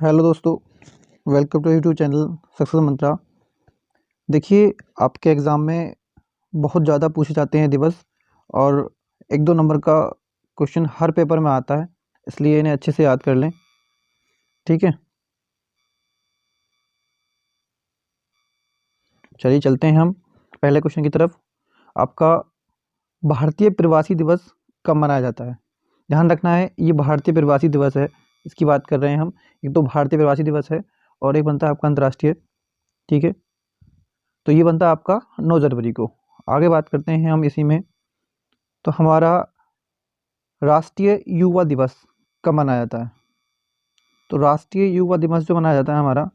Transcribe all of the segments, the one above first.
Hello दोस्तों, welcome to YouTube channel success mantra. देखिए, आपके एग्ज़ाम में बहुत ज़्यादा पूछे जाते हैं दिवस और 1-2 नंबर का क्वेश्चन हर पेपर में आता है, इसलिए इन्हें अच्छे से याद कर लें। ठीक है, चलिए चलते हैं हम पहले क्वेश्चन की तरफ। आपका भारतीय प्रवासी दिवस कब मनाया जाता है? ध्यान रखना है, ये भारतीय प्रवासी दिवस है, इसकी बात कर रहे हैं हम। एक तो भारतीय प्रवासी दिवस है और एक बनता है आपका अंतर्राष्ट्रीय। ठीक है, तो ये बनता है आपका 9 जनवरी को। आगे बात करते हैं हम इसी में। तो हमारा राष्ट्रीय युवा दिवस कब मनाया जाता है? तो राष्ट्रीय युवा दिवस जो मनाया जाता है हमारा,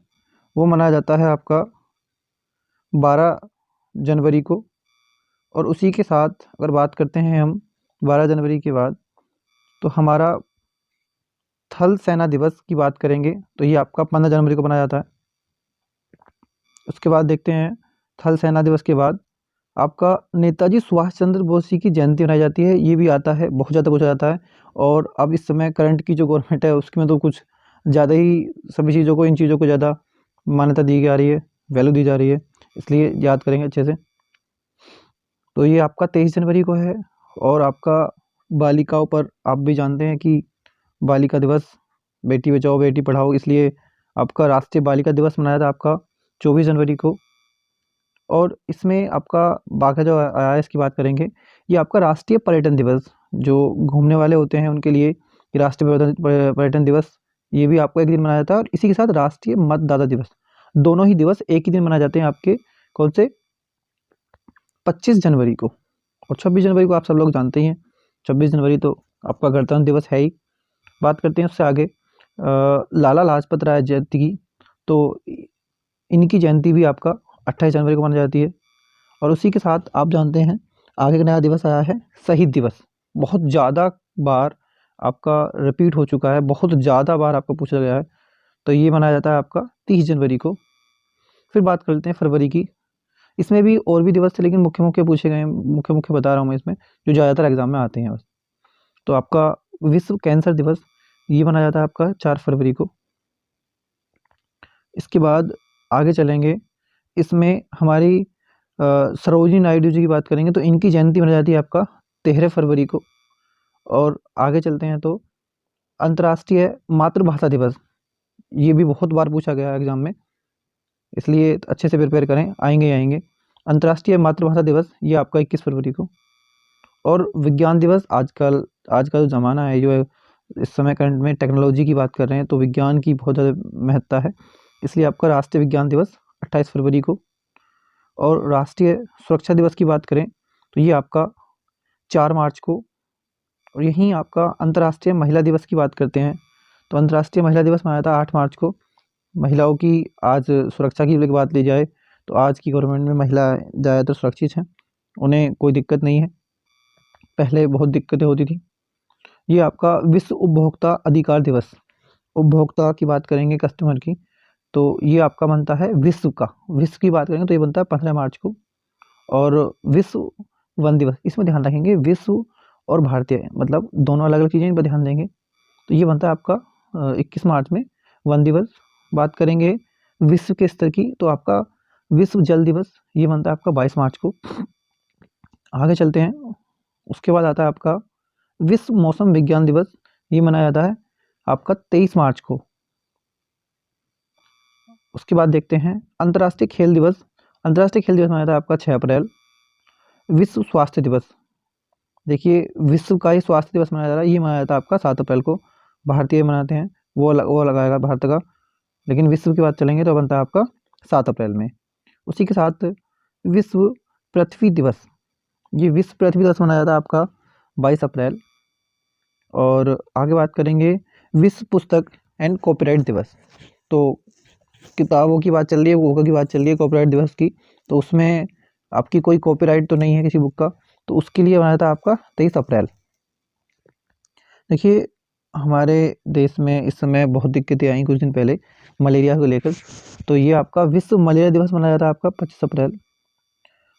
वो मनाया जाता है आपका 12 जनवरी को। और उसी के साथ अगर बात करते हैं हम 12 जनवरी के बाद, तो हमारा थल सेना दिवस की बात करेंगे तो ये आपका 15 जनवरी को मनाया जाता है। उसके बाद देखते हैं, थल सेना दिवस के बाद आपका नेताजी सुभाष चंद्र बोस जी की जयंती मनाई जाती है। ये भी आता है, बहुत ज़्यादा पूछा जाता है। और अब इस समय करंट की जो गवर्नमेंट है उसकी में तो कुछ ज़्यादा ही सभी चीज़ों को, इन चीज़ों को ज़्यादा मान्यता दी जा रही है, वैल्यू दी जा रही है, इसलिए याद करेंगे अच्छे से। तो ये आपका 23 जनवरी को है। और आपका बालिकाओं पर आप भी जानते हैं कि बालिका दिवस, बेटी बचाओ बेटी पढ़ाओ, इसलिए आपका राष्ट्रीय बालिका दिवस मनाया था आपका 24 जनवरी को। और इसमें आपका बाकी जो आया है इसकी बात करेंगे। ये आपका राष्ट्रीय पर्यटन दिवस, जो घूमने वाले होते हैं उनके लिए ये राष्ट्रीय पर्यटन दिवस, ये भी आपका एक दिन मनाया जाता है। और इसी के साथ राष्ट्रीय मतदाता दिवस, दोनों ही दिवस एक ही दिन मनाए जाते हैं आपके। कौन से? 25 जनवरी को। और 26 जनवरी को आप सब लोग जानते ही हैं, 26 जनवरी तो आपका गणतंत्र दिवस है ही। बात करते हैं उससे आगे लाला लाजपत राय जयंती की। तो इनकी जयंती भी आपका 28 जनवरी को मनाई जाती है। और उसी के साथ आप जानते हैं आगे का नया दिवस आया है शहीद दिवस। बहुत ज़्यादा बार आपका रिपीट हो चुका है, बहुत ज़्यादा बार आपको पूछा गया है। तो ये मनाया जाता है आपका 30 जनवरी को। फिर बात कर लेते हैं फरवरी की। इसमें भी और भी दिवस थे, लेकिन मुख्य मुख्य पूछे गए हैं, मुख्य मुख्य बता रहा हूँ मैं इसमें, जो ज़्यादातर एग्जाम में आते हैं बस। तो आपका विश्व कैंसर दिवस, ये मनाया जाता है आपका 4 फरवरी को। इसके बाद आगे चलेंगे, इसमें हमारी सरोजिनी नायडू जी की बात करेंगे तो इनकी जयंती मनाई जाती है आपका 13 फरवरी को। और आगे चलते हैं तो अंतर्राष्ट्रीय मातृभाषा दिवस, ये भी बहुत बार पूछा गया है एग्जाम में, इसलिए अच्छे से प्रिपेयर करें, आएंगे ही आएंगे। अंतर्राष्ट्रीय मातृभाषा दिवस ये आपका 21 फरवरी को। और विज्ञान दिवस, आजकल आज का जो ज़माना है, जो है इस समय करंट में टेक्नोलॉजी की बात कर रहे हैं, तो विज्ञान की बहुत ज़्यादा महत्ता है, इसलिए आपका राष्ट्रीय विज्ञान दिवस 28 फरवरी को। और राष्ट्रीय सुरक्षा दिवस की बात करें तो ये आपका 4 मार्च को। और यहीं आपका अंतर्राष्ट्रीय महिला दिवस की बात करते हैं तो अंतर्राष्ट्रीय महिला दिवस मनाया था 8 मार्च को। महिलाओं की आज सुरक्षा की अगर बात ली जाए तो आज की गवर्नमेंट में महिलाएं ज़्यादातर सुरक्षित हैं, उन्हें कोई दिक्कत नहीं है, पहले बहुत दिक्कतें होती थी। ये आपका विश्व उपभोक्ता अधिकार दिवस, उपभोक्ता की बात करेंगे, कस्टमर की, तो ये आपका बनता है विश्व का, विश्व की बात करेंगे तो ये बनता है 15 मार्च को। और विश्व वन दिवस, इसमें ध्यान रखेंगे विश्व और भारतीय मतलब दोनों अलग अलग चीज़ें, इन पर ध्यान देंगे। तो ये बनता है आपका 21 मार्च में वन दिवस। बात करेंगे विश्व के स्तर की तो आपका विश्व जल दिवस, ये बनता है आपका 22 मार्च को। आगे चलते हैं, उसके बाद आता है आपका विश्व मौसम विज्ञान दिवस, ये मनाया जाता है आपका 23 मार्च को। उसके बाद देखते हैं अंतर्राष्ट्रीय खेल दिवस, अंतर्राष्ट्रीय खेल दिवस मनाया जाता है आपका 6 अप्रैल। विश्व स्वास्थ्य दिवस, देखिए विश्व का ही स्वास्थ्य दिवस मनाया जा रहा है, ये मनाया जाता है आपका 7 अप्रैल को। भारतीय मनाते हैं, वो लगाएगा भारत का, लेकिन विश्व की बात चलेंगे तो बनता है आपका 7 अप्रैल में। उसी के साथ विश्व पृथ्वी दिवस, ये विश्व पृथ्वी दिवस मनाया जाता है आपका 22 अप्रैल। और आगे बात करेंगे विश्व पुस्तक एंड कॉपीराइट दिवस। तो किताबों की बात चल रही है, बुकों की बात चल रही है कॉपीराइट दिवस की, तो उसमें आपकी कोई कॉपीराइट तो नहीं है किसी बुक का, तो उसके लिए बनाया था आपका 23 अप्रैल। देखिए, हमारे देश में इस समय बहुत दिक्कतें आई कुछ दिन पहले मलेरिया को लेकर, तो ये आपका विश्व मलेरिया दिवस मनाया जाता है आपका 25 अप्रैल।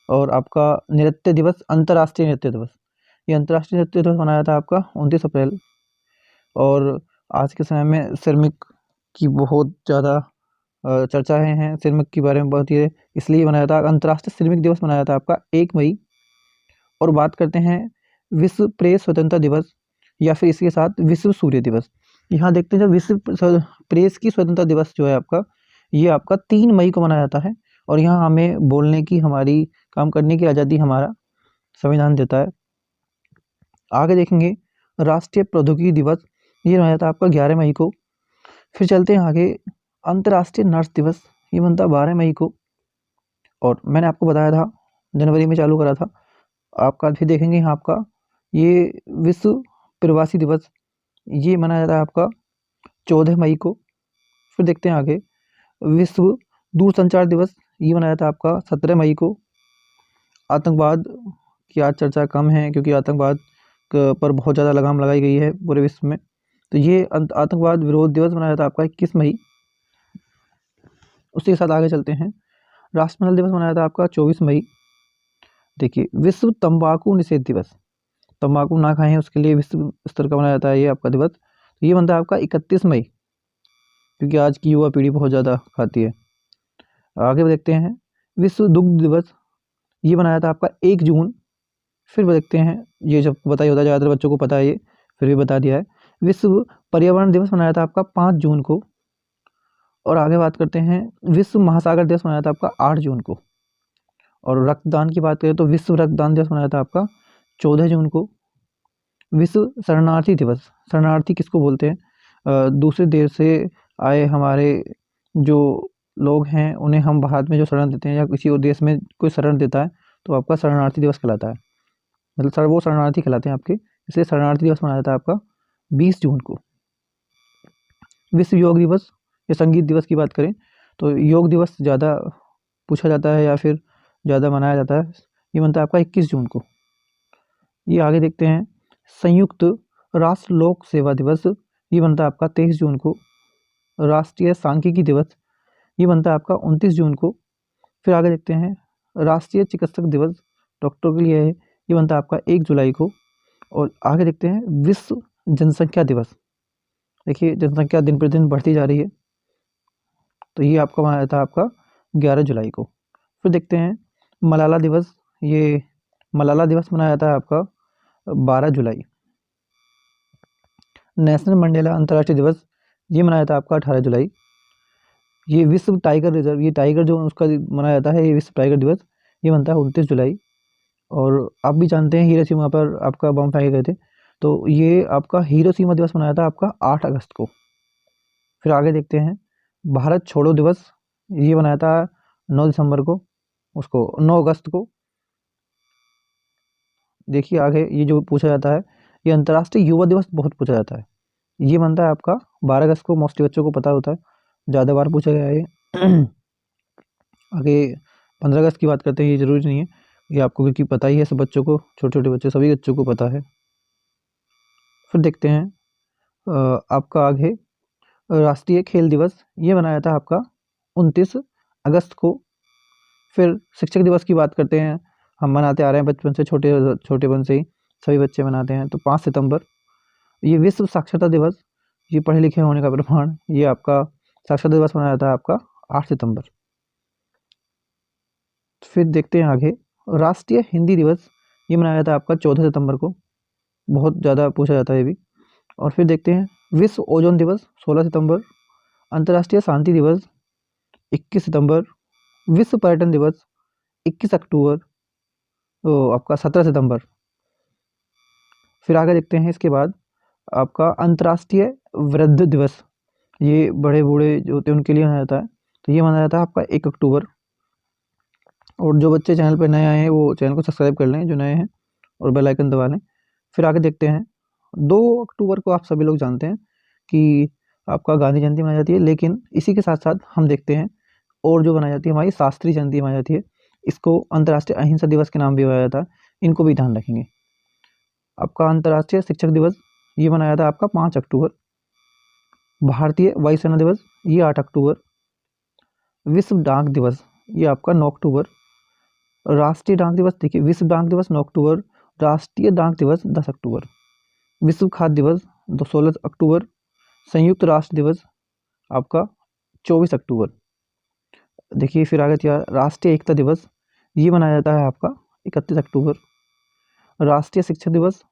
और आपका नृत्य दिवस, अंतर्राष्ट्रीय नृत्य दिवस, ये अंतर्राष्ट्रीय नृत्य दिवस मनाया था आपका 29 अप्रैल। और आज के समय में की बहुत ज़्यादा चर्चाएँ हैं, श्रमिक के बारे में बहुत ही, इसलिए मनाया जाता है। अंतर्राष्ट्रीय श्रमिक दिवस मनाया जाता है आपका 1 मई। और बात करते हैं विश्व प्रेस स्वतंत्रता दिवस या फिर इसके साथ विश्व सूर्य दिवस। यहाँ देखते हैं, जब विश्व प्रेस की स्वतंत्रता दिवस जो है आपका, ये आपका 3 मई को मनाया जाता है। और यहाँ हमें बोलने की, हमारी काम करने की आज़ादी हमारा संविधान देता है। आगे देखेंगे राष्ट्रीय प्रौद्योगिकी दिवस, ये मनाया जाता है आपका 11 मई को। फिर चलते हैं आगे, अंतर्राष्ट्रीय नर्स दिवस, ये बनता है 12 मई को। और मैंने आपको बताया था जनवरी में चालू करा था आपका। फिर देखेंगे यहाँ आपका ये विश्व प्रवासी दिवस, ये मनाया जाता है आपका 14 मई को। फिर देखते हैं आगे विश्व दूरसंचार दिवस, ये मनाया जाता है आपका 17 मई को। आतंकवाद की आज चर्चा कम है, क्योंकि आतंकवाद पर बहुत ज़्यादा लगाम लगाई गई है पूरे विश्व में। तो ये आतंकवाद विरोध दिवस मनाया जाता है आपका 21 मई। उसी के साथ आगे चलते हैं, राष्ट्रमंडल दिवस मनाया जाता है आपका 24 मई। देखिए, विश्व तंबाकू निषेध दिवस, तंबाकू ना खाएं उसके लिए विश्व स्तर का मनाया जाता है ये आपका दिवस। तो ये बनता है आपका 31 मई, क्योंकि आज की युवा पीढ़ी बहुत ज़्यादा खाती है। आगे देखते हैं विश्व दुग्ध दिवस, ये बनाया था आपका 1 जून। फिर देखते हैं, ये जब पता ही होता है, ज़्यादातर बच्चों को पता है ये, फिर भी बता दिया है। विश्व पर्यावरण दिवस मनाया था आपका 5 जून को। और आगे बात करते हैं, विश्व महासागर दिवस मनाया था आपका 8 जून को। और रक्तदान की बात करें तो विश्व रक्तदान दिवस मनाया था आपका 14 जून को। विश्व शरणार्थी दिवस, शरणार्थी किसको बोलते हैं? दूसरे देश से आए हमारे जो लोग हैं, उन्हें हम भारत में जो शरण देते हैं या किसी और देश में कोई शरण देता है, तो आपका शरणार्थी दिवस कहलाता है। मतलब वो शरणार्थी कहलाते हैं आपके, इसलिए शरणार्थी दिवस मनाया जाता है आपका 20 जून को। विश्व योग दिवस या संगीत दिवस की बात करें तो योग दिवस ज़्यादा पूछा जाता है या फिर ज़्यादा मनाया जाता है, ये बनता है आपका 21 जून को। ये आगे देखते हैं, संयुक्त राष्ट्र लोक सेवा दिवस, ये बनता है आपका 23 जून को। राष्ट्रीय सांख्यिकी दिवस, ये बनता है आपका 29 जून को। फिर आगे देखते हैं, राष्ट्रीय चिकित्सक दिवस, डॉक्टरों के लिए है, ये बनता है आपका 1 जुलाई को। और आगे देखते हैं, विश्व जनसंख्या दिवस। देखिए, जनसंख्या दिन प्रतिदिन बढ़ती जा रही है, तो ये आपका मनाया था आपका 11 जुलाई को। फिर देखते हैं मलाला दिवस, ये मलाला दिवस मनाया जाता है आपका 12 जुलाई। नेशनल मंडेला अंतर्राष्ट्रीय दिवस, ये मनाया जाता है आपका 18 जुलाई। ये विश्व टाइगर रिजर्व, ये टाइगर जो उसका मनाया जाता है, ये विश्व टाइगर दिवस, ये बनता है 29 जुलाई। और आप भी जानते हैं हिरोशिमा पर आपका बम फेंके गए थे, तो ये आपका हिरोशिमा दिवस मनाया था आपका 8 अगस्त को। फिर आगे देखते हैं, भारत छोड़ो दिवस, ये बनाया था 9 दिसंबर को, उसको 9 अगस्त को। देखिए आगे ये जो पूछा जाता है, ये अंतर्राष्ट्रीय युवा दिवस बहुत पूछा जाता है, ये बनता है आपका 12 अगस्त को। मोस्टली बच्चों को पता होता है, ज़्यादा बार पूछा गया है ये। आगे 15 अगस्त की बात करते हैं, ये जरूरी नहीं है, ये आपको क्योंकि पता ही है, सब बच्चों को, छोटे छोटे बच्चे सभी बच्चों को पता है। फिर देखते हैं आपका आगे राष्ट्रीय खेल दिवस, ये बनाया था आपका 29 अगस्त को। फिर शिक्षक दिवस की बात करते हैं, हम मनाते आ रहे हैं बचपन से, छोटेपन से ही सभी बच्चे मनाते हैं, तो 5 सितंबर। ये विश्व साक्षरता दिवस, ये पढ़े लिखे होने का प्रमाण, ये आपका साक्षरता दिवस मनाया था आपका 8 सितंबर। फिर देखते हैं आगे, राष्ट्रीय हिंदी दिवस, ये मनाया था आपका 14 सितंबर को, बहुत ज़्यादा पूछा जाता है ये भी। और फिर देखते हैं, विश्व ओजोन दिवस 16 सितंबर। अंतर्राष्ट्रीय शांति दिवस 21 सितंबर। विश्व पर्यटन दिवस 21 अक्टूबर, तो आपका 17 सितंबर। फिर आगे देखते हैं, इसके बाद आपका अंतर्राष्ट्रीय वृद्ध दिवस, ये बड़े बूढ़े जो होते हैं उनके लिए मनाया जाता है, तो ये मनाया जाता है आपका 1 अक्टूबर। और जो बच्चे चैनल पर नए आए हैं वो चैनल को सब्सक्राइब कर लें जो नए हैं, और बेल आइकन दबा लें। फिर आगे देखते हैं, 2 अक्टूबर को आप सभी लोग जानते हैं कि आपका गांधी जयंती मनाई जाती है, लेकिन इसी के साथ साथ हम देखते हैं और जो मनाई जाती है हमारी शास्त्री जयंती मनाई जाती है, इसको अंतर्राष्ट्रीय अहिंसा दिवस के नाम भी बुलाया जाता है, इनको भी ध्यान रखेंगे। आपका अंतर्राष्ट्रीय शिक्षक दिवस, ये मनाया था आपका 5 अक्टूबर। भारतीय वायुसेना दिवस, ये 8 अक्टूबर। विश्व डाक दिवस, ये आपका 9 अक्टूबर। राष्ट्रीय डाक दिवस, देखिए विश्व डाक दिवस 9 अक्टूबर, राष्ट्रीय डाक दिवस 10 अक्टूबर। विश्व खाद्य दिवस 16 अक्टूबर। संयुक्त राष्ट्र दिवस आपका 24 अक्टूबर। देखिए फिर आगे क्या, राष्ट्रीय एकता दिवस ये मनाया जाता है आपका 31 अक्टूबर। राष्ट्रीय शिक्षक दिवस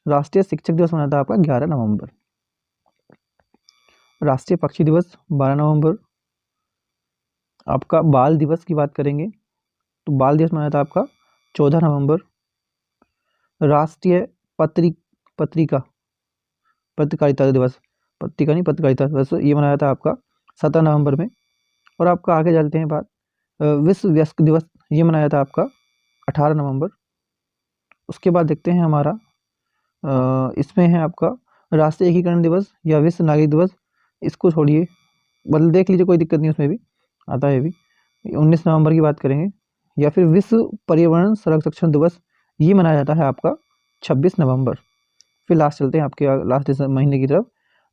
मनाया जाता है आपका 11 नवंबर। राष्ट्रीय पक्षी दिवस 12 नवंबर। आपका बाल दिवस की बात करेंगे तो बाल दिवस मनाया जाता है आपका 14 नवंबर। राष्ट्रीय पत्रिका पत्रकारिता दिवस, पत्रिका नहीं पत्रकारिता दिवस, ये मनाया जाता है आपका 17 नवंबर में। और आपका आगे चलते हैं बात, विश्व वयस्क दिवस ये मनाया जाता है आपका 18 नवंबर। उसके बाद देखते हैं हमारा इसमें है आपका राष्ट्रीय एकीकरण दिवस या विश्व नागरिक दिवस। इसको छोड़िए, बदल देख लीजिए, कोई दिक्कत नहीं, उसमें भी आता है भी। 19 नवंबर की बात करेंगे। या फिर विश्व पर्यावरण संरक्षण दिवस ये मनाया जाता है आपका 26 नवंबर। फिर लास्ट चलते हैं आपके लास्ट महीने की तरफ,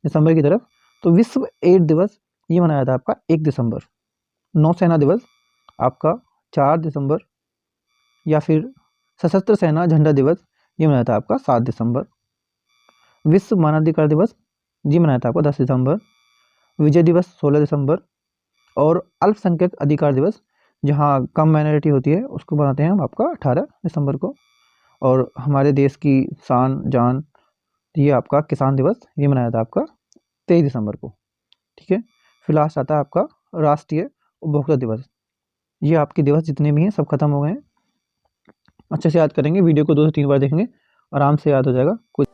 दिसंबर की तरफ। तो विश्व एड्स दिवस ये मनाया जाता है आपका 1 दिसंबर। नौसेना दिवस आपका 4 दिसंबर। या फिर सशस्त्र सेना झंडा दिवस ये मनाया जाता है आपका 7 दिसंबर। विश्व मानवाधिकार दिवस ये मनाया जाता है आपका 10 दिसंबर। विजय दिवस 16 दिसंबर। और अल्पसंख्यक अधिकार दिवस, जहाँ कम माइनॉरिटी होती है, उसको बनाते हैं हम आपका 18 दिसंबर को। और हमारे देश की शान जान, ये आपका किसान दिवस ये मनाया था आपका 23 दिसंबर को। ठीक है, फिर लास्ट आता है आपका राष्ट्रीय उपभोक्ता दिवस। ये आपके दिवस जितने भी हैं सब खत्म हो गए हैं। अच्छे से याद करेंगे, वीडियो को 2 से 3 बार देखेंगे, आराम से याद हो जाएगा। कुछ